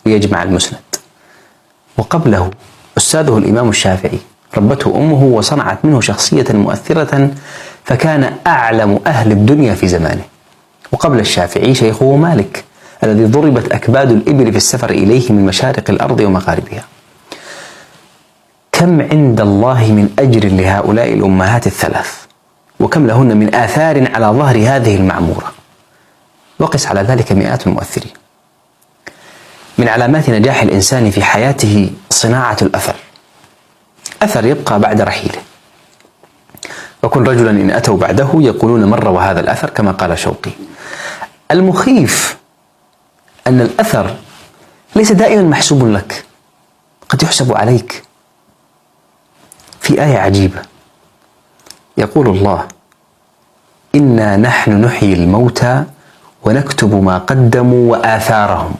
ليجمع المسند. وقبله أستاذه الإمام الشافعي ربته أمه وصنعت منه شخصية مؤثرة، فكان أعلم أهل الدنيا في زمانه. وقبل الشافعي شيخه مالك الذي ضربت أكباد الإبل في السفر إليه من مشارق الأرض ومغاربها. كم عند الله من أجر لهؤلاء الأمهات الثلاث، وكم لهن من آثار على ظهر هذه المعمورة، وقس على ذلك مئات المؤثرين. من علامات نجاح الإنسان في حياته صناعة الأثر، أثر يبقى بعد رحيله. وكن رجلا إن أتوا بعده يقولون من روى هذا الأثر، كما قال شوقي. المخيف أن الأثر ليس دائما محسوب لك، قد يحسب عليك. في آية عجيبة يقول الله: إنا نحن نحيي الموتى ونكتب ما قدموا وآثارهم